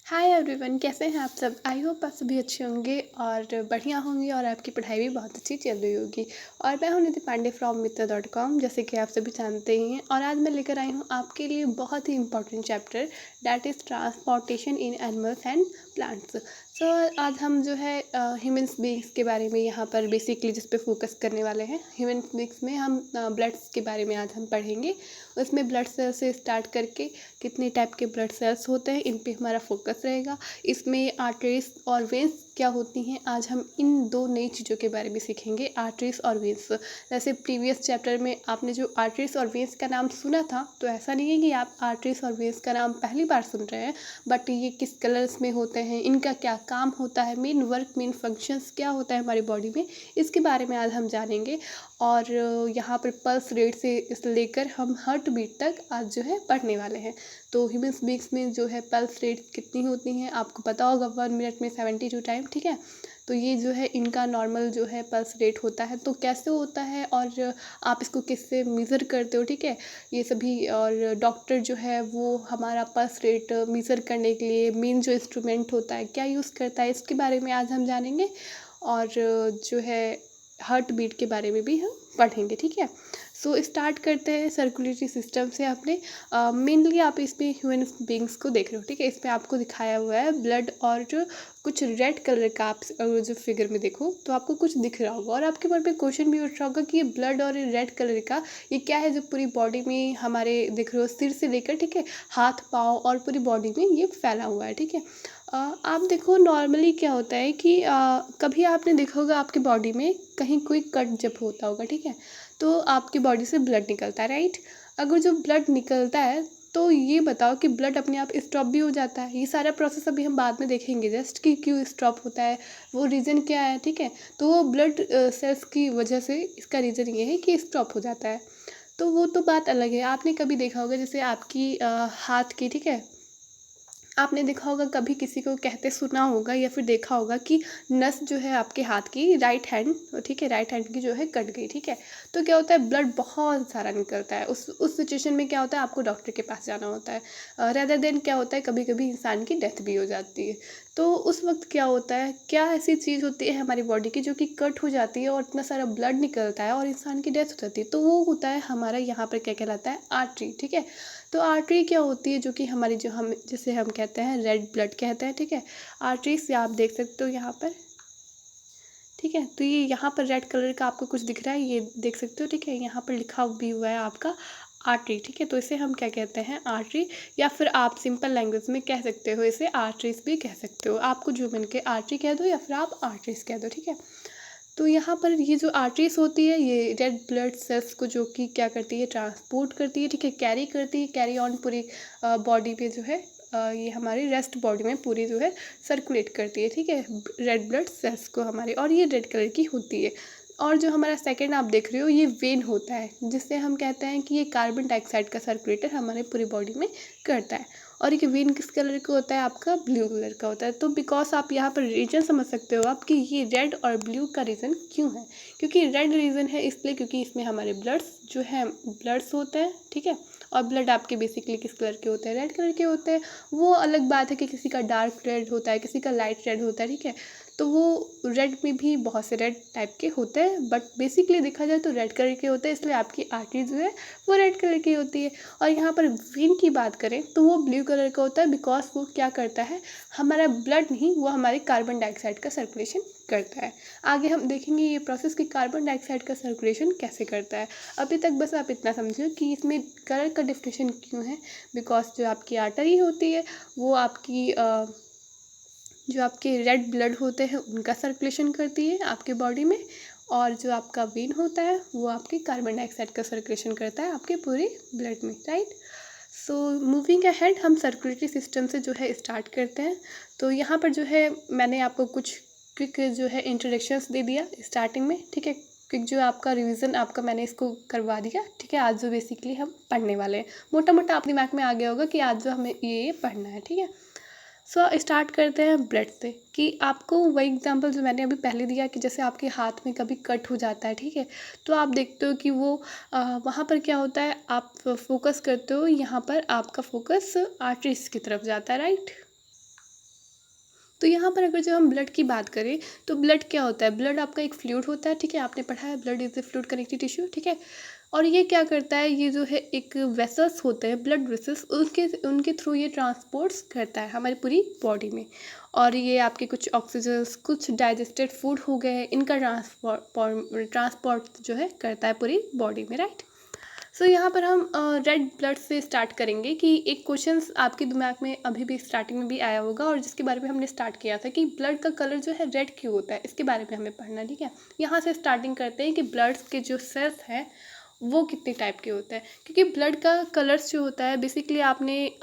Hi everyone, कैसे हैं आप सब। आई होप आप सभी अच्छे होंगे और बढ़िया होंगे और आपकी पढ़ाई भी बहुत अच्छी चल रही होगी। और मैं हूं निधि पांडे फ्रॉम मित्र.com, जैसे कि आप सभी जानते ही हैं। और आज मैं लेकर आई हूं आपके लिए बहुत ही important chapter, that is transportation in animals and plants. So आज हम जो है ह्यूमन्स बींग्स के बारे में यहाँ पर बेसिकली जिस पे फोकस करने वाले हैं। ह्यूमन बींग्स में हम ब्लड्स के बारे में आज हम पढ़ेंगे। उसमें ब्लड सेल से स्टार्ट करके कितने टाइप के ब्लड सेल्स होते हैं, इन पे हमारा फोकस रहेगा। इसमें आर्टरीज और वेंस क्या होती हैं, आज हम इन दो नई चीज़ों के बारे में सीखेंगे, आर्टरीज और वेंस। जैसे प्रीवियस चैप्टर में आपने जो आर्टरीज और वेंस का नाम सुना था, तो ऐसा नहीं है कि आप आर्टरीज और वेंस का नाम पहली बार सुन रहे हैं, बट ये किस कलर्स में होते हैं, इनका क्या काम होता है, मेन वर्क मेन फंक्शंस क्या होता है हमारी बॉडी में, इसके बारे में आज हम जानेंगे। और यहाँ पर पल्स रेट से लेकर हम हार्ट बीट तक आज जो है पढ़ने वाले हैं। तो ह्यूमन्स बींग्स में जो है पल्स रेट कितनी होती हैं आपको पता होगा, 1 मिनट में 72 टाइम, ठीक है। तो ये जो है इनका नॉर्मल जो है पल्स रेट होता है। तो कैसे होता है और आप इसको किससे मेज़र करते हो, ठीक है, ये सभी। और डॉक्टर जो है वो हमारा पल्स रेट मेज़र करने के लिए मेन जो इंस्ट्रूमेंट होता है क्या यूज़ करता है, इसके बारे में आज हम जानेंगे। और जो है हार्ट बीट के बारे में भी हम पढ़ेंगे, ठीक है। सो स्टार्ट करते हैं सर्कुलेटरी सिस्टम से। आपने मेनली आप इसमें ह्यूमन बींग्स को देख रहे हो, ठीक है। इसमें आपको दिखाया हुआ है ब्लड और जो कुछ रेड कलर का, आप जो फिगर में देखो तो आपको कुछ दिख रहा होगा। और आपके मन पे क्वेश्चन भी उठ रहा होगा कि ये ब्लड और रेड कलर का ये क्या है जो पूरी बॉडी में हमारे दिख रहे हो, सिर से लेकर, ठीक है, हाथ पाँव और पूरी बॉडी में ये फैला हुआ है, ठीक है। आप देखो नॉर्मली क्या होता है कि कभी आपने देखा होगा आपकी बॉडी में कहीं कोई कट जब होता होगा, ठीक है, तो आपकी बॉडी से ब्लड निकलता है, राइट। अगर जो ब्लड निकलता है तो ये बताओ कि ब्लड अपने आप स्टॉप भी हो जाता है। ये सारा प्रोसेस अभी हम बाद में देखेंगे जस्ट कि क्यों स्टॉप होता है, वो रीज़न क्या है, ठीक है। तो वो ब्लड सेल्स की वजह से इसका रीज़न ये है कि स्टॉप हो जाता है। तो वो तो बात अलग है। आपने कभी देखा होगा जैसे आपकी हाथ की, ठीक है, आपने देखा होगा कभी किसी को कहते सुना होगा या फिर देखा होगा कि नस जो है आपके हाथ की, राइट हैंड, ठीक है, राइट हैंड की जो है कट गई, ठीक है। तो क्या होता है, ब्लड बहुत सारा निकलता है। उस सिचुएशन में क्या होता है, आपको डॉक्टर के पास जाना होता है। रेदर देन क्या होता है, कभी कभी इंसान की डेथ भी हो जाती है। तो उस वक्त क्या होता है, क्या ऐसी चीज़ होती है हमारी बॉडी की जो कि कट हो जाती है और इतना सारा ब्लड निकलता है और इंसान की डेथ हो जाती है, तो वो होता है हमारा यहाँ पर क्या कहलाता है, आर्टरी, ठीक है। तो आर्टरी क्या होती है, जो कि हमारी जो हम जिसे हम कहते हैं रेड ब्लड कहते हैं, ठीक है। आर्टरीज आप देख सकते हो यहाँ पर, ठीक है। तो ये यहाँ पर रेड कलर का आपको कुछ दिख रहा है, ये देख सकते हो, ठीक है। यहाँ पर लिखा भी हुआ है आपका आर्टरी, ठीक है। तो इसे हम क्या कहते हैं, आर्टरी, या फिर आप सिंपल लैंग्वेज में कह सकते हो इसे आर्टरीज भी कह सकते हो। आपको जो मन के आर्टरी कह दो या फिर आप आर्टरीज कह दो, ठीक है। तो यहाँ पर ये जो आर्टरीज होती है ये रेड ब्लड सेल्स को जो कि क्या करती है, ट्रांसपोर्ट करती है, ठीक है, कैरी करती है, कैरी ऑन पूरी बॉडी पे जो है ये हमारी रेस्ट बॉडी में पूरी जो है सर्कुलेट करती है, ठीक है, रेड ब्लड सेल्स को हमारे। और ये रेड कलर की होती है। और जो हमारा सेकंड आप देख रहे हो ये वेन होता है, जिससे हम कहते हैं कि ये कार्बन डाइऑक्साइड का सर्कुलेटर हमारे पूरी बॉडी में करता है। और ये वेन किस कलर का होता है, आपका ब्लू कलर का होता है। तो बिकॉज आप यहाँ पर रीजन समझ सकते हो आप कि ये रेड और ब्लू का रीज़न क्यों है। क्योंकि रेड रीज़न है इसलिए क्योंकि इसमें हमारे ब्लड्स जो है ब्लड्स होते हैं, ठीक है। और ब्लड आपके बेसिकली किस कलर के होते हैं, रेड कलर के होते हैं। वो अलग बात है कि किसी का डार्क रेड होता है, किसी का लाइट रेड होता है, ठीक है। तो वो रेड में भी बहुत से रेड टाइप के होते हैं, बट बेसिकली देखा जाए तो रेड कलर के होते हैं, इसलिए आपकी आर्टरी जो है वो रेड कलर की होती है। और यहाँ पर वेन की बात करें तो वो ब्लू कलर का होता है, बिकॉज वो क्या करता है, हमारा ब्लड नहीं, वो हमारे कार्बन डाइऑक्साइड का सर्कुलेशन करता है। आगे हम देखेंगे ये प्रोसेस कि कार्बन डाइऑक्साइड का सर्कुलेशन कैसे करता है। अभी तक बस आप इतना समझो कि इसमें कलर का डिफिनेशन क्यों है, बिकॉज जो आपकी आर्टरी होती है वो आपकी जो आपके रेड ब्लड होते हैं उनका सर्कुलेशन करती है आपके बॉडी में। और जो आपका वेन होता है वो आपके कार्बन डाइऑक्साइड का सर्कुलेशन करता है आपके पूरे ब्लड में, राइट। सो मूविंग अहेड हम सर्कुलेटरी सिस्टम से जो है स्टार्ट करते हैं। तो यहाँ पर जो है मैंने आपको कुछ क्विक जो है इंट्रोडक्शंस दे दिया स्टार्टिंग में, ठीक है। क्विक जो आपका रिवीजन आपका मैंने इसको करवा दिया, ठीक है। आज जो बेसिकली हम पढ़ने वाले हैं, मोटा मोटा आप दिमाग में आ गया होगा कि आज जो हमें ये पढ़ना है, ठीक है। सो स्टार्ट करते हैं ब्लड से। कि आपको वही एग्जांपल जो मैंने अभी पहले दिया कि जैसे आपके हाथ में कभी कट हो जाता है, ठीक है, तो आप देखते हो कि वो वहाँ पर क्या होता है, आप फोकस करते हो, यहाँ पर आपका फोकस आर्टरीज की तरफ जाता है, राइट। तो यहाँ पर अगर जब हम ब्लड की बात करें तो ब्लड क्या होता है, ब्लड आपका एक फ्लूइड होता है, ठीक है, आपने पढ़ा है blood is the fluid connective tissue, ठीक है। और ये क्या करता है, ये जो है एक वेसल्स होते हैं ब्लड वेसल्स, उनके उनके थ्रू ये ट्रांसपोर्ट्स करता है हमारी पूरी बॉडी में। और ये आपके कुछ ऑक्सीजन्स, कुछ डाइजेस्टेड फूड हो गए, इनका ट्रांसपोर्ट जो है करता है पूरी बॉडी में, राइट। सो यहाँ पर हम रेड ब्लड से स्टार्ट करेंगे कि एक क्वेश्चंस आपके दिमाग में अभी भी स्टार्टिंग में भी आया होगा और जिसके बारे में हमने स्टार्ट किया था कि ब्लड का कलर जो है रेड क्यों होता है, इसके बारे में हमें पढ़ना है, ठीक है। यहाँ से स्टार्टिंग करते हैं कि ब्लड के जो सेल्स हैं वो कितने टाइप के होते हैं, क्योंकि ब्लड का कलर्स जो होता है बेसिकली आपने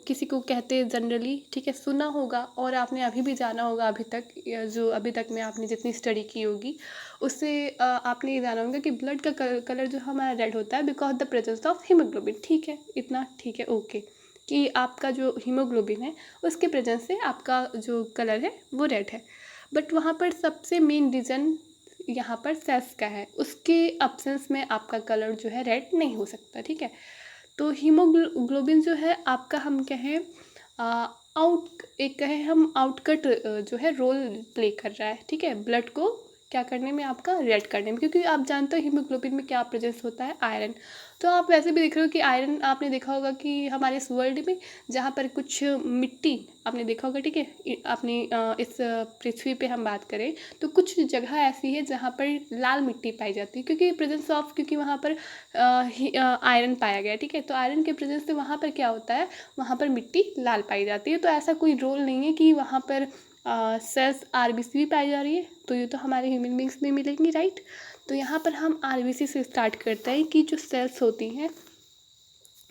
किसी को कहते हैं जनरली, ठीक है, सुना होगा और आपने अभी भी जाना होगा अभी तक, या जो अभी तक में आपने जितनी स्टडी की होगी उससे आपने ये जाना होगा कि ब्लड का कलर जो हमारा रेड होता है because the presence of haemoglobin, ठीक है, इतना ठीक है, ओके, कि आपका जो हीमोग्लोबिन है उसके प्रेजेंस से आपका जो कलर है वो रेड है। बट वहाँ पर सबसे मेन रीज़न यहाँ पर सेल्स का है, उसके अब्सेंस में आपका कलर जो है रेड नहीं हो सकता, ठीक है। तो हीमोग्लोबिन जो है आपका, हम कहें एक कहें हम आउटकट जो है रोल प्ले कर रहा है, ठीक है, ब्लड को क्या करने में, आपका रेड करने में, क्योंकि आप जानते हो हीमोग्लोबिन में क्या प्रेजेंस होता है, आयरन। तो आप वैसे भी देख रहे हो कि आयरन आपने देखा होगा कि हमारे इस वर्ल्ड में जहाँ पर कुछ मिट्टी आपने देखा होगा, ठीक है, अपनी इस पृथ्वी पे हम बात करें तो कुछ जगह ऐसी है जहाँ पर लाल मिट्टी पाई जाती है, क्योंकि प्रेजेंस ऑफ, क्योंकि वहाँ पर आयरन पाया गया, ठीक है। तो आयरन के प्रेजेंस से वहाँ पर क्या होता है, वहाँ पर मिट्टी लाल पाई जाती है। तो ऐसा कोई रोल नहीं है कि वहाँ पर सेल्स आरबीसी भी पाई जा रही है, तो ये तो हमारे ह्यूमन बींग्स में मिलेंगी, राइट। तो यहाँ पर हम आरबीसी से स्टार्ट करते हैं कि जो सेल्स होती हैं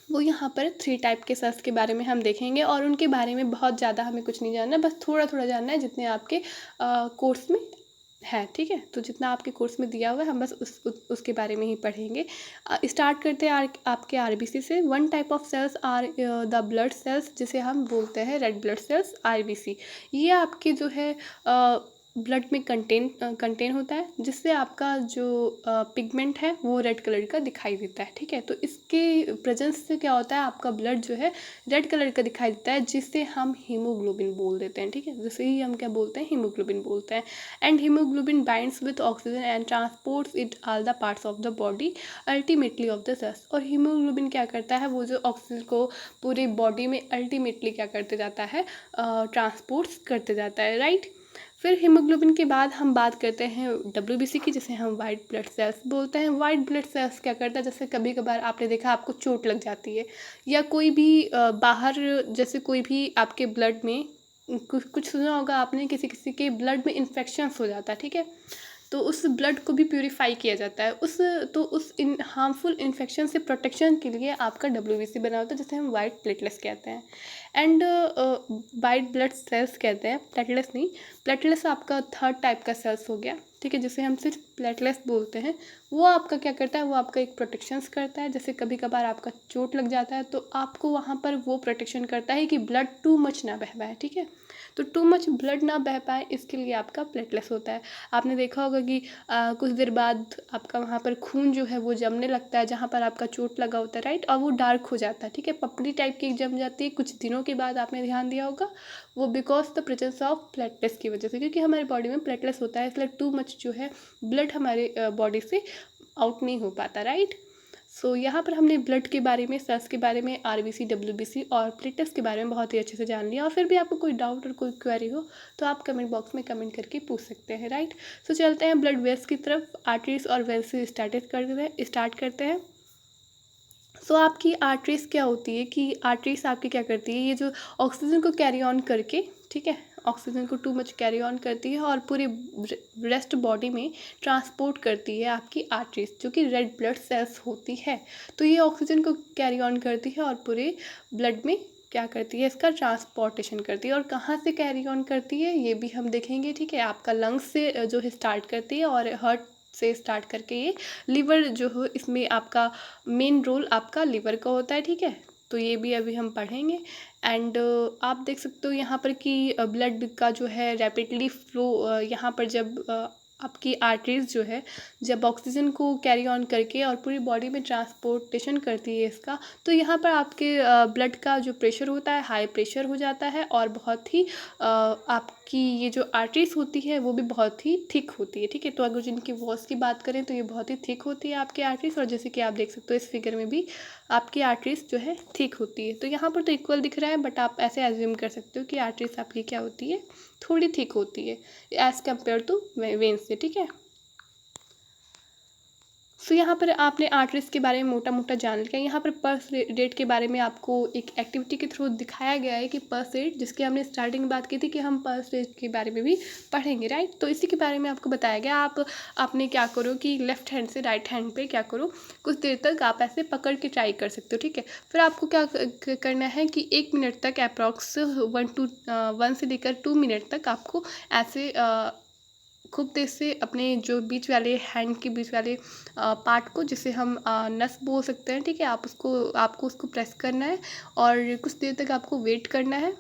वो यहाँ पर 3 टाइप के सेल्स के बारे में हम देखेंगे और उनके बारे में बहुत ज़्यादा हमें कुछ नहीं जानना है, बस थोड़ा थोड़ा जानना है जितने आपके कोर्स में है, ठीक है। तो जितना आपके कोर्स में दिया हुआ है हम बस उसके बारे में ही पढ़ेंगे। स्टार्ट करते हैं आपके आरबीसी से। One type of cells are the blood cells, जिसे हम बोलते हैं रेड ब्लड सेल्स, आरबीसी। ये आपके जो है ब्लड में कंटेन होता है, जिससे आपका जो पिगमेंट है वो रेड कलर का दिखाई देता है, ठीक है। तो इसके प्रेजेंस से क्या होता है, आपका ब्लड जो है रेड कलर का दिखाई देता है, जिससे हम हीमोग्लोबिन बोल देते हैं, ठीक है, जिसे ही हम क्या बोलते हैं, हीमोग्लोबिन बोलते हैं। And haemoglobin binds with oxygen and transports it all the parts of the body ultimately of the cells. और हीमोग्लोबिन क्या करता है, वो जो ऑक्सीजन को पूरी बॉडी में अल्टीमेटली क्या करते जाता है, ट्रांसपोर्ट्स करते जाता है, राइट। फिर हीमोग्लोबिन के बाद हम बात करते हैं डब्ल्यूबीसी की, जिसे हम वाइट ब्लड सेल्स बोलते हैं। वाइट ब्लड सेल्स क्या करता है, जैसे कभी कभार आपने देखा आपको चोट लग जाती है या कोई भी बाहर, जैसे कोई भी आपके ब्लड में कुछ सुना होगा आपने, किसी किसी के ब्लड में इन्फेक्शंस हो जाता है, ठीक है। तो उस ब्लड को भी प्यूरिफाई किया जाता है, उस इन हार्मफुल इन्फेक्शन से प्रोटेक्शन के लिए आपका डब्ल्यूबीसी बना होता है, जिसे हम वाइट प्लेटलेट्स कहते हैं। एंड वाइट ब्लड सेल्स कहते हैं, प्लेटलेट्स नहीं। प्लेटलेट्स आपका थर्ड टाइप का सेल्स हो गया, ठीक है, जिसे हम सिर्फ प्लेटलेट्स बोलते हैं। वो आपका क्या करता है, वो आपका एक प्रोटेक्शंस करता है, जैसे कभी कभार आपका चोट लग जाता है तो आपको वहाँ पर वो प्रोटेक्शन करता है कि ब्लड टू मच ना बह पाए, ठीक है। तो टू मच ब्लड ना बह पाए इसके लिए आपका प्लेटलेट्स होता है। आपने देखा होगा कि कुछ देर बाद आपका वहाँ पर खून जो है वो जमने लगता है जहाँ पर आपका चोट लगा होता है, राइट, और वो डार्क हो जाता है, ठीक है, पपड़ी टाइप की जम जाती है कुछ दिनों के बाद, आपने ध्यान दिया होगा। वो because the presence of platelets की वजह से, क्योंकि हमारी बॉडी में प्लेटलेट्स होता है, इसलिए टू मच जो है ब्लड हमारे बॉडी से आउट नहीं हो पाता, राइट। सो यहाँ पर हमने ब्लड के बारे में, सेल्स के बारे में, आरबीसी, डब्ल्यूबीसी और प्लेटलेट्स के बारे में बहुत ही अच्छे से जान लिया। और फिर भी आपको कोई डाउट और कोई क्वेरी हो तो आप कमेंट बॉक्स में कमेंट करके पूछ सकते हैं, राइट। सो चलते हैं ब्लड वेल्स की तरफ। आर्टरीज और वेल्स से स्टार्ट करते हैं। सो आपकी आर्टरीज क्या होती है कि आर्टरीज आपकी क्या करती है, ये जो ऑक्सीजन को कैरी ऑन करके, ठीक है, ऑक्सीजन को टू मच कैरी ऑन करती है और पूरे रेस्ट बॉडी में ट्रांसपोर्ट करती है आपकी आर्टरीज, जो कि रेड ब्लड सेल्स होती है। तो ये ऑक्सीजन को कैरी ऑन करती है और पूरे ब्लड में क्या करती है, इसका ट्रांसपोर्टेशन करती है। और कहाँ से कैरी ऑन करती है ये भी हम देखेंगे, ठीक है। आपका लंग्स से जो है स्टार्ट करती है और हार्ट से स्टार्ट करके ये लिवर जो हो, इसमें आपका मेन रोल आपका लिवर का होता है, ठीक है। तो ये भी अभी हम पढ़ेंगे। एंड आप देख सकते हो यहाँ पर कि ब्लड का जो है रैपिडली फ्लो, यहाँ पर जब आपकी आर्टरीज जो है जब ऑक्सीजन को कैरी ऑन करके और पूरी बॉडी में ट्रांसपोर्टेशन करती है इसका, तो यहाँ पर आपके ब्लड का जो प्रेशर होता है हाई प्रेशर हो जाता है और बहुत ही आपकी ये जो आर्टरीज होती है वो भी बहुत ही थिक होती है, ठीक है। तो अगर जिनकी वॉल्स की बात करें तो ये बहुत ही थिक होती है आपकी आर्टरीज, और जैसे कि आप देख सकते हो इस फिगर में भी आपकी आर्टरीज जो है थिक होती है। तो यहाँ पर तो इक्वल दिख रहा है, बट आप ऐसे एज्यूम कर सकते हो कि आर्टरीज आपकी क्या होती है, थोड़ी थिक होती है एज़ कम्पेयर टू वेन्स से, ठीक है। सो यहाँ पर आपने आर्टरीज के बारे में मोटा मोटा जान लिया। यहाँ पर पल्स रेट के बारे में आपको एक एक्टिविटी के थ्रू दिखाया गया है कि पल्स रेट, जिसकी हमने स्टार्टिंग में बात की थी कि हम पल्स रेट के बारे में भी पढ़ेंगे, राइट। तो इसी के बारे में आपको बताया गया। आपने क्या करो कि लेफ्ट हैंड से राइट हैंड पे क्या करो, कुछ देर तक आप ऐसे पकड़ के ट्राई कर सकते हो, ठीक है। फिर आपको क्या करना है कि 1 मिनट तक अप्रॉक्स 1 से लेकर 2 मिनट तक आपको ऐसे खूब तेज से अपने जो बीच वाले हैंड के बीच वाले पार्ट को, जिसे हम नस बोल सकते हैं, ठीक है, आपको उसको प्रेस करना है और कुछ देर तक आपको वेट करना है।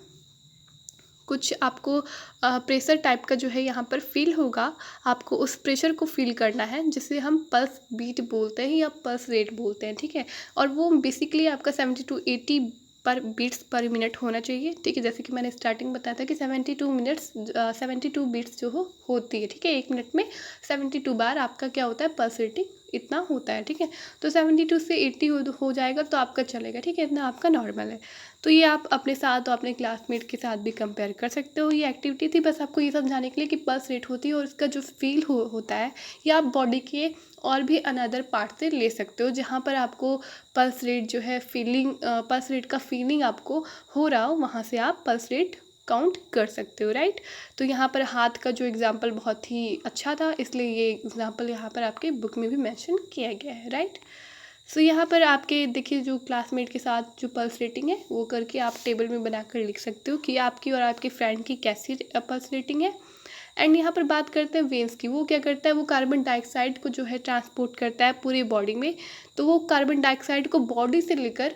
कुछ आपको प्रेशर टाइप का जो है यहाँ पर फील होगा, आपको उस प्रेशर को फील करना है, जिसे हम पल्स बीट बोलते हैं या पल्स रेट बोलते हैं, ठीक है। और वो बेसिकली आपका 70 to 80 पर बीट्स पर मिनट होना चाहिए, ठीक है। जैसे कि मैंने स्टार्टिंग बताया था कि 72 बीट्स जो होती है, ठीक है। 1 मिनट में 72 बार आपका क्या होता है, पल्स रेटिंग इतना होता है, ठीक है। तो 72 से 80 हो जाएगा तो आपका चलेगा, ठीक है, इतना आपका नॉर्मल है। तो ये आप अपने साथ और अपने क्लासमेट के साथ भी कंपेयर कर सकते हो। ये एक्टिविटी थी बस आपको ये समझाने के लिए कि पल्स रेट होती है और इसका जो फील होता है ये आप बॉडी के और भी अनदर पार्ट से ले सकते हो, जहाँ पर आपको पल्स रेट जो है पल्स रेट का फीलिंग आपको हो रहा हो, वहाँ से आप पल्स रेट काउंट कर सकते हो, राइट। तो यहाँ पर हाथ का जो एग्जाम्पल बहुत ही अच्छा था, इसलिए ये एग्जाम्पल यहाँ पर आपके बुक में भी मेंशन किया गया है, राइट। सो यहाँ पर आपके देखिए जो क्लासमेट के साथ जो पल्स रेटिंग है वो करके आप टेबल में बनाकर लिख सकते हो कि आपकी और आपके फ्रेंड की कैसी पल्स रेटिंग है। एंड यहाँ पर बात करते हैं वेन्स की। वो क्या करता है, वो कार्बन डाइऑक्साइड को जो है ट्रांसपोर्ट करता है पूरी बॉडी में। तो वो कार्बन डाइऑक्साइड को बॉडी से लेकर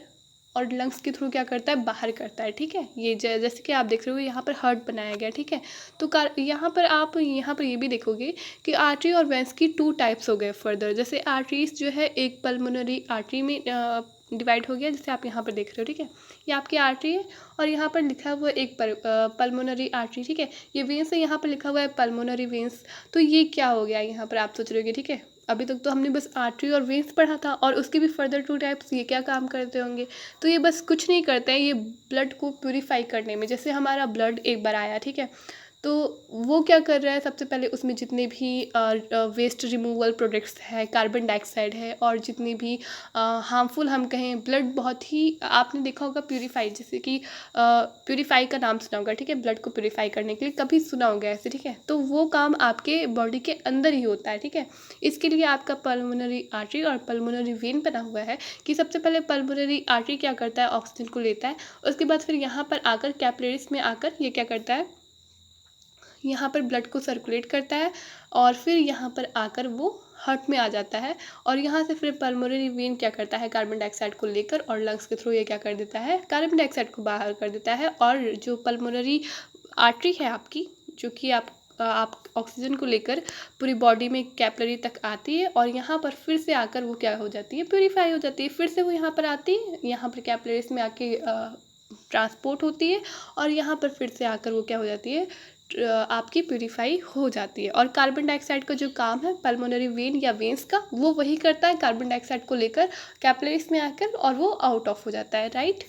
और लंग्स के थ्रू क्या करता है, बाहर करता है, ठीक है। ये जैसे कि आप देख रहे हो यहाँ पर हार्ट बनाया गया, ठीक है। तो यहाँ पर आप यहाँ पर ये भी देखोगे कि आर्टरी और वेन्स की 2 टाइप्स हो गए फर्दर। जैसे आर्टरीज जो है एक पल्मोनरी आर्टरी में डिवाइड हो गया, जैसे आप यहाँ पर देख रहे हो, ठीक है। ये आपकी आर्टरी है और यहाँ पर लिखा हुआ एक पल्मोनरी आर्टरी, ठीक है। ये वेन्स है, यहाँ पर लिखा हुआ है पल्मोनरी वेन्स। तो ये क्या हो गया यहाँ पर आप सोच रहे होगे, ठीक है। अभी तक तो हमने बस आर्टरी और वेन्स पढ़ा था और उसके भी फर्दर 2 टाइप्स, ये क्या काम करते होंगे। तो ये बस कुछ नहीं करते हैं, ये ब्लड को प्यूरीफाई करने में। जैसे हमारा ब्लड एक बार आया, ठीक है, तो वो क्या कर रहा है, सबसे पहले उसमें जितने भी वेस्ट रिमूवल प्रोडक्ट्स है, कार्बन डाइऑक्साइड है और जितने भी हार्मफुल हम कहें, ब्लड बहुत ही आपने देखा होगा प्यूरीफाई, जैसे कि प्यूरीफाई का नाम सुना होगा, ठीक है, ब्लड को प्यूरीफाई करने के लिए कभी सुना होगा ऐसे, ठीक है। तो वो काम आपके बॉडी के अंदर ही होता है, ठीक है। इसके लिए आपका पल्मोनरी आर्टरी और पल्मोनरी वेन बना हुआ है कि सबसे पहले पल्मोनरी आर्टरी क्या करता है, ऑक्सीजन को लेता है, उसके बाद फिर यहाँ पर आकर कैपिलरीज में आकर ये क्या करता है, यहाँ पर ब्लड को सर्कुलेट करता है और फिर यहाँ पर आकर वो हार्ट में आ जाता है। और यहाँ से फिर पल्मोनरी वेन क्या करता है, कार्बन डाइऑक्साइड को लेकर और लंग्स के थ्रू ये क्या कर देता है, कार्बन डाइऑक्साइड को बाहर कर देता है। और जो पल्मोनरी आर्टरी है आपकी, जो कि आप ऑक्सीजन को लेकर पूरी बॉडी में कैपिलरी तक आती है और यहाँ पर फिर से आकर वो क्या हो जाती है, प्यूरीफाई हो जाती है। फिर से वो यहाँ पर आती है, यहाँ पर कैपिलरीज में आके ट्रांसपोर्ट होती है और यहाँ पर फिर से आकर वो क्या हो जाती है, आपकी प्यूरीफाई हो जाती है। और कार्बन डाइऑक्साइड का जो काम है पल्मोनरी वेन या वेन्स का, वो वही करता है, कार्बन डाइऑक्साइड को लेकर कैपिलरीज में आकर और वो आउट ऑफ हो जाता है, राइट।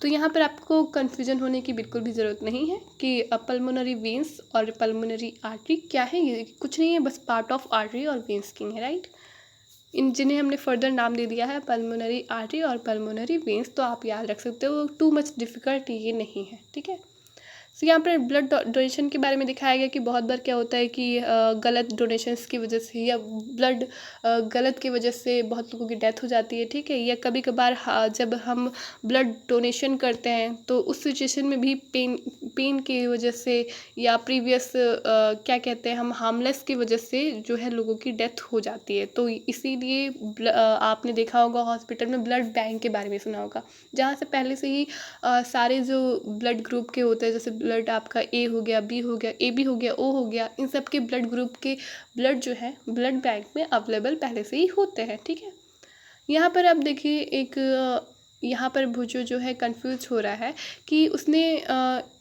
तो यहाँ पर आपको कन्फ्यूजन होने की बिल्कुल भी ज़रूरत नहीं है कि पल्मोनरी वेन्स और पल्मोनरी आर्टरी क्या है। ये कुछ नहीं है, बस पार्ट ऑफ आर्टरी और वेन्स की है, राइट। इन जिन्हें हमने फर्दर नाम दे दिया है पल्मोनरी आर्टरी और पल्मोनरी वेन्स, तो आप याद रख सकते हो, टू मच डिफ़िकल्ट ये नहीं है, ठीक है। तो यहाँ पर ब्लड डोनेशन के बारे में दिखाया गया कि बहुत बार क्या होता है कि गलत डोनेशंस की वजह से या ब्लड गलत की वजह से बहुत लोगों की डेथ हो जाती है, ठीक है। या कभी कभार जब हम ब्लड डोनेशन करते हैं तो उस सिचुएशन में भी पेन की वजह से या प्रीवियस क्या कहते हैं हम हार्मलेस की वजह से जो है लोगों की डेथ हो जाती है। तो इसीलिए आपने देखा होगा हॉस्पिटल में ब्लड बैंक के बारे में सुना होगा, जहाँ से पहले से ही सारे जो ब्लड ग्रुप के होते हैं, जैसे ब्लड आपका ए हो गया, बी हो गया, ए बी हो गया, ओ हो गया, इन सब के ब्लड ग्रुप के ब्लड जो है ब्लड बैंक में अवेलेबल पहले से ही होते हैं। ठीक है, यहाँ पर आप देखिए एक यहाँ पर भुजो जो है कंफ्यूज हो रहा है कि उसने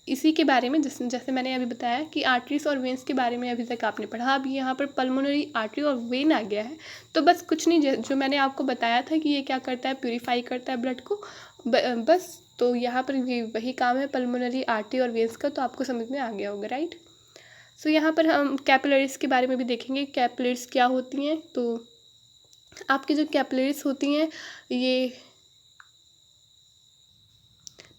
इसी के बारे में जैसे मैंने अभी बताया कि आर्टरीज और वेन्स के बारे में अभी तक आपने पढ़ा। अभी यहाँ पर पल्मोनरी आर्टरी और वेन आ गया है। तो बस कुछ नहीं, जो मैंने आपको बताया था कि ये क्या करता है, प्यूरिफाई करता है ब्लड को, बस। तो यहाँ पर ये वही काम है पल्मोनरी आर्टरी और वेन्स का, तो आपको समझ में आ गया होगा, राइट। सो यहाँ पर हम कैपिलरीज के बारे में भी देखेंगे, कैपिलरीज क्या होती हैं। तो आपकी जो कैपिलरीज होती हैं ये,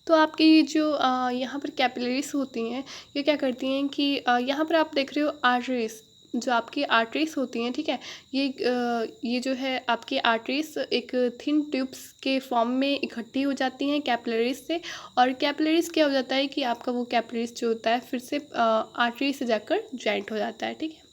तो आपकी जो यहाँ पर कैपिलरीज होती हैं ये क्या करती हैं कि यहाँ पर आप देख रहे हो आर्टरीज, जो आपकी आर्टरीज होती हैं, ठीक है, ये जो है आपकी आर्टरीज एक थिन ट्यूब्स के फॉर्म में इकट्ठी हो जाती हैं कैपिलरीज से। और कैपिलरीज क्या हो जाता है कि आपका वो कैपिलरीज जो होता है फिर से आर्टरी से जाकर ज्वाइंट हो जाता है। ठीक है,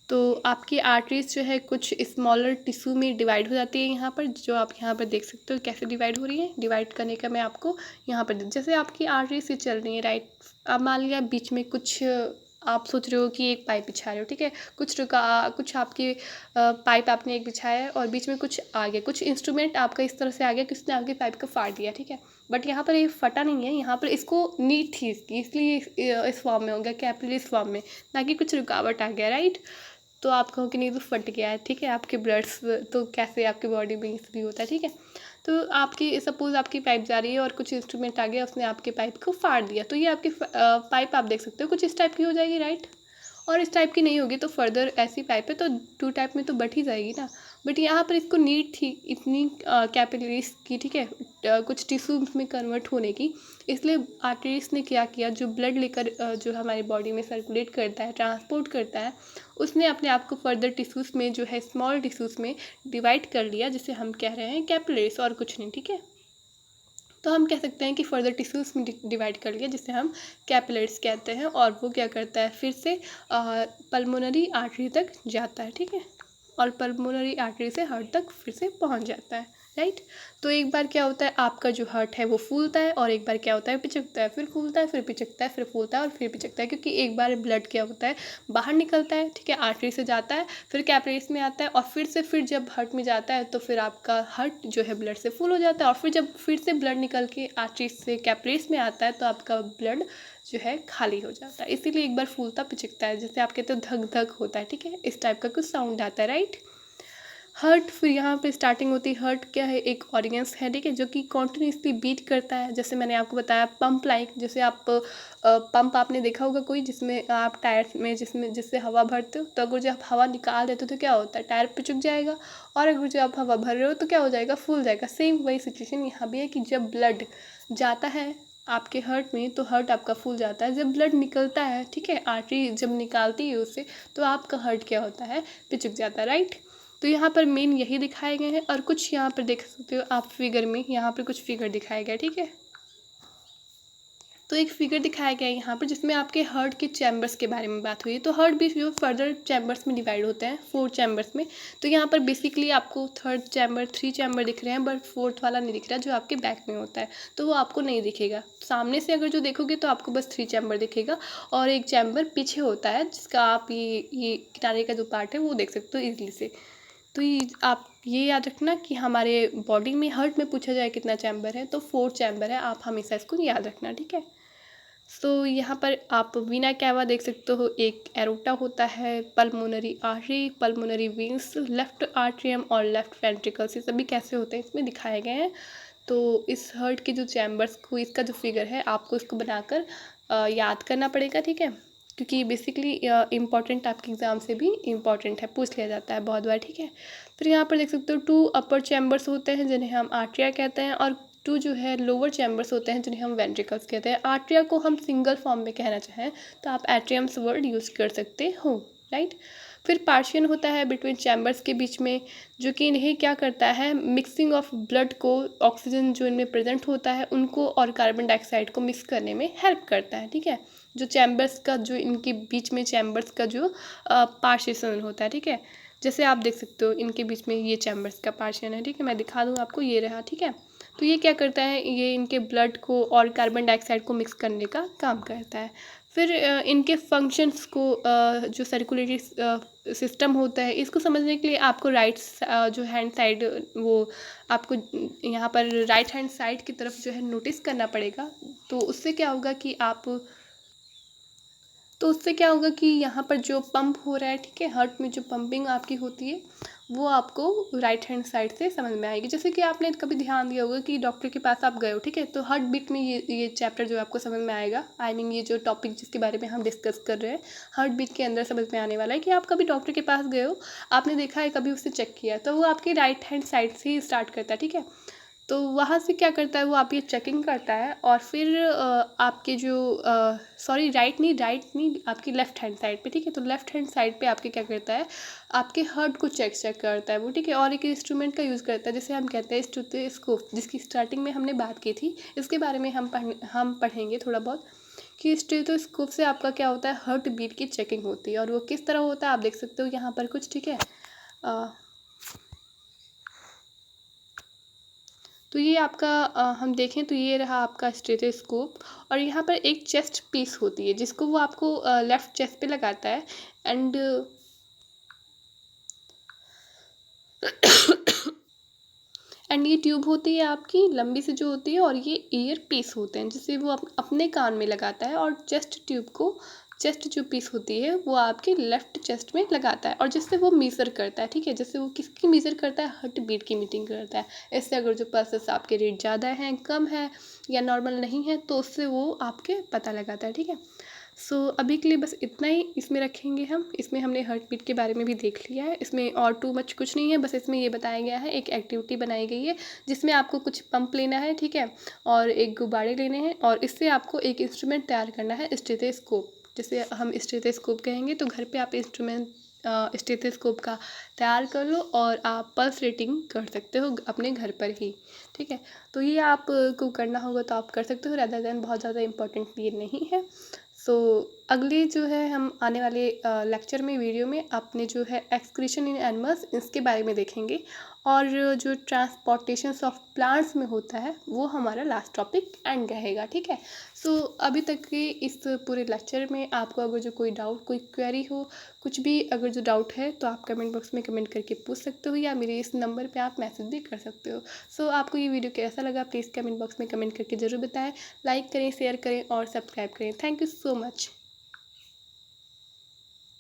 तो आपकी आर्टरीज जो है कुछ स्मॉलर टिश्यू में डिवाइड हो जाती है। यहाँ पर जो आप यहाँ पर देख सकते हो कैसे डिवाइड हो रही है, डिवाइड करने का मैं आपको यहाँ पर जैसे आपकी आर्टरी से चल रही है, राइट। अब मान लिया बीच में कुछ आप सोच रहे हो कि एक पाइप बिछा रहे हो, ठीक है, कुछ आपकी पाइप आपने एक बिछाया है और बीच में कुछ आ गया, कुछ इंस्ट्रूमेंट आपका इस तरह से आ गया कि उसने आपकी पाइप को फाड़ दिया, ठीक है। बट यहाँ पर ये फटा नहीं है, यहाँ पर इसको नीड थी इसकी, इसलिए इस फॉर्म में हो गया, कैपिलरी फॉर्म में, ना कि कुछ रुकावट आ गया, राइट। तो आप कहो कि नहीं तो फट गया है, ठीक है, आपके ब्लड्स तो कैसे आपके बॉडी में इसलिए होता है, ठीक है। तो आपकी सपोज आपकी पाइप जा रही है और कुछ इंस्ट्रूमेंट आ गया, उसने आपके पाइप को फाड़ दिया, तो ये आपकी पाइप आप देख सकते हो कुछ इस टाइप की हो जाएगी, राइट। और इस टाइप की नहीं होगी तो फर्दर ऐसी पाइप है तो टू टाइप में तो बढ़ ही जाएगी ना। बट यहाँ पर इसको नीड थी इतनी कैपिलरीज की, ठीक है, कुछ टिश्यू में कन्वर्ट होने की, इसलिए आर्टरीज ने क्या किया, जो ब्लड लेकर जो हमारी बॉडी में सर्कुलेट करता है, ट्रांसपोर्ट करता है, उसने अपने आप को फर्दर टिश्यूज़ में जो है स्मॉल टिश्यूज़ में डिवाइड कर लिया, जिसे हम कह रहे हैं कैपिलरीज, और कुछ नहीं, ठीक है। तो हम कह सकते हैं कि फर्दर टिश्यूज़ में डिवाइड कर लिया, जिसे हम कैपिलरीज कहते हैं, और वो क्या करता है फिर से पल्मोनरी आर्टरी तक जाता है, ठीक है, और पल्मोनरी आर्टरी से हार्ट तक फिर से पहुंच जाता है, राइट। तो एक बार क्या होता है आपका जो हार्ट है वो फूलता है, और एक बार क्या होता है पिचकता है, फिर फूलता है, फिर पिचकता है, फिर फूलता है और फिर पिचकता है, क्योंकि एक बार ब्लड क्या होता है बाहर निकलता है, ठीक है, आर्टरी से जाता है, फिर कैपिलरीज में आता है, और फिर जब हार्ट में जाता है तो फिर आपका हार्ट जो है ब्लड से फुल हो जाता है, और फिर जब फिर से ब्लड निकल के आर्टरी से कैपिलरीज में आता है तो आपका ब्लड जो है खाली हो जाता है। इसीलिए एक बार फूलता पिचकता है, जैसे आप कहते हो धक धक होता है, ठीक है, इस टाइप का कुछ साउंड आता है, राइट। हार्ट फिर यहाँ पे स्टार्टिंग होती है। हार्ट क्या है, एक ऑर्गन्स है, ठीक है, जो कि कॉन्टिन्यूसली बीट करता है, जैसे मैंने आपको बताया पंप लाइक, जैसे आप पंप आपने देखा होगा कोई, जिसमें आप टायर में जिससे हवा भरते हो, तो अगर जब आप हवा निकाल देते हो तो क्या होता है, टायर पिचक जाएगा, और अगर जो आप हवा भर रहे हो तो क्या हो जाएगा, फूल जाएगा। सेम वही सिचुएशन यहाँ भी है कि जब ब्लड जाता है आपके हार्ट में तो हार्ट आपका फूल जाता है, जब ब्लड निकलता है, ठीक है, आर्टरी जब निकालती है उससे, तो आपका हार्ट क्या होता है, पिचक जाता है, राइट। तो यहाँ पर मेन यही दिखाए गए हैं, और कुछ यहाँ पर देख सकते हो आप फिगर में, यहाँ पर कुछ फिगर दिखाया गया, ठीक है। तो एक फिगर दिखाया गया है यहाँ पर, जिसमें आपके हार्ट के चैम्बर्स के बारे में बात हुई है। तो हार्ट भी जो फर्दर चैम्बर्स में डिवाइड होते हैं, 4 चैम्बर्स में। तो यहाँ पर बेसिकली आपको 3 चैम्बर दिख रहे हैं, बट 4th वाला नहीं दिख रहा, जो आपके बैक में होता है, तो वो आपको नहीं दिखेगा। सामने से अगर जो देखोगे तो आपको बस 3 चैम्बर दिखेगा, और एक चैम्बर पीछे होता है, जिसका आप ये किनारे का जो पार्ट है वो देख सकते हो ईजिली से। तो आप ये याद रखना कि हमारे बॉडी में, हार्ट में पूछा जाए कितना चैम्बर है, तो 4 चैम्बर है, आप हमेशा इसको याद रखना, ठीक है। सो यहाँ पर आप वीना कैवा देख सकते हो, एक एरोटा होता है, pulmonary artery, pulmonary veins, left atrium और लेफ्ट वेंट्रिकल्स, ये सभी कैसे होते हैं इसमें दिखाए गए हैं। तो इस हार्ट के जो चैम्बर्स को, इसका जो फिगर है आपको इसको बनाकर याद करना पड़ेगा, ठीक है, क्योंकि बेसिकली इम्पॉर्टेंट आपके एग्ज़ाम से भी इम्पॉर्टेंट है, पूछ लिया जाता है बहुत बार, ठीक है। फिर यहाँ पर देख सकते हो 2 अपर चैम्बर्स होते हैं, जिन्हें हम आर्ट्रिया कहते हैं, और 2 जो है लोअर चैम्बर्स होते हैं, जिन्हें हम वेंट्रिकल्स कहते हैं। आर्ट्रिया को हम सिंगल फॉर्म में कहना चाहें तो आप एट्रियम्स वर्ड यूज़ कर सकते हो, राइट। फिर पार्टीशन होता है बिटवीन चैम्बर्स के बीच में, जो कि इन्हें क्या करता है, मिक्सिंग ऑफ ब्लड को, ऑक्सीजन जो इनमें प्रेजेंट होता है उनको और कार्बन डाइऑक्साइड को मिक्स करने में हेल्प करता है। ठीक है, जो चैम्बर्स का, जो इनके बीच में चैम्बर्स का जो पार्टीशन होता है। ठीक है, जैसे आप देख सकते हो इनके बीच में ये चैम्बर्स का पार्टीशन है। ठीक है, मैं दिखा दूँ आपको, ये रहा। ठीक है, तो ये क्या करता है, ये इनके ब्लड को और कार्बन डाइऑक्साइड को मिक्स करने का काम करता है। फिर इनके फंक्शंस को, जो सर्कुलेटरी सिस्टम होता है, इसको समझने के लिए आपको राइट जो हैंड साइड, वो आपको यहाँ पर राइट हैंड साइड की तरफ जो है नोटिस करना पड़ेगा। तो उससे क्या होगा कि यहाँ पर जो पंप हो रहा है, ठीक है, हार्ट में जो पंपिंग आपकी होती है वो आपको राइट हैंड साइड से समझ में आएगी। जैसे कि आपने कभी ध्यान दिया होगा कि डॉक्टर के पास आप गए हो, ठीक है, तो हार्ट बीट में ये चैप्टर जो आपको समझ में आएगा, आई मीन ये जो टॉपिक जिसके बारे में हम डिस्कस कर रहे हैं, हार्ट बीट के अंदर समझ में आने वाला है कि आप कभी डॉक्टर के पास गए हो, आपने देखा है, कभी उससे चेक किया, तो वो आपकी राइट हैंड साइड से ही स्टार्ट करता है। ठीक है, तो वहाँ से क्या करता है, वो आपकी चेकिंग करता है और फिर आपके जो राइट नहीं, आपकी लेफ्ट हैंड साइड पे। ठीक है, तो लेफ्ट हैंड साइड पे आपके क्या करता है, आपके हार्ट को चेक करता है वो। ठीक है, और एक इंस्ट्रूमेंट का यूज़ करता है जिसे हम कहते हैं स्टेथोस्कोप, जिसकी स्टार्टिंग में हमने बात की थी। इसके बारे में हम पढ़ेंगे थोड़ा बहुत कि स्टेथोस्कोप से आपका क्या होता है, हार्ट बीट की चेकिंग होती है। और वो किस तरह होता है आप देख सकते हो यहाँ पर कुछ। ठीक है, तो ये आपका हम देखें तो ये रहा आपका स्टेथोस्कोप, और यहाँ पर एक चेस्ट पीस होती है जिसको वो आपको लेफ्ट चेस्ट पे लगाता है। एंड ये ट्यूब होती है आपकी लंबी से जो होती है, और ये ईयर पीस होते हैं जिसे वो अपने कान में लगाता है, और चेस्ट जो पीस होती है वो आपके लेफ्ट चेस्ट में लगाता है, और जिससे वो मीज़र करता है। ठीक है, जिससे वो किसकी मीज़र करता है, हार्ट बीट की मीटिंग करता है। इससे अगर जो पल्सेस आपके रेट ज़्यादा हैं, कम है या नॉर्मल नहीं है, तो उससे वो आपके पता लगाता है। ठीक है, सो अभी के लिए बस इतना ही इसमें रखेंगे हम। इसमें हमने हार्ट बीट के बारे में भी देख लिया है, इसमें और टू मच कुछ नहीं है, बस इसमें ये बताया गया है, एक एक्टिविटी बनाई गई है जिसमें आपको कुछ पंप लेना है, ठीक है, और एक गुब्बारे लेने हैं, और इससे आपको एक इंस्ट्रूमेंट तैयार करना है, स्टेथोस्कोप, जिसे हम स्टेथोस्कोप कहेंगे। तो घर पे आप इंस्ट्रूमेंट स्टेथोस्कोप का तैयार कर लो और आप पल्स रेटिंग कर सकते हो अपने घर पर ही। ठीक है, तो ये आपको करना होगा तो आप कर सकते हो, रैदर देन बहुत ज़्यादा इंपॉर्टेंट ये नहीं है। सो अगली जो है हम आने वाले लेक्चर में, वीडियो में, अपने जो है एक्सक्रीशन इन एनिमल्स, इसके बारे में देखेंगे, और जो ट्रांसपोर्टेशंस ऑफ प्लांट्स में होता है वो हमारा लास्ट टॉपिक एंड रहेगा। ठीक है, सो अभी तक के इस पूरे लेक्चर में आपको अगर जो कोई डाउट, कोई क्वेरी हो, कुछ भी अगर जो डाउट है, तो आप कमेंट बॉक्स में कमेंट करके पूछ सकते हो, या मेरे इस नंबर पे आप मैसेज भी कर सकते हो। सो आपको ये वीडियो कैसा लगा प्लीज़ कमेंट बॉक्स में कमेंट करके ज़रूर बताएं। लाइक करें, शेयर करें और सब्सक्राइब करें। Thank you so much.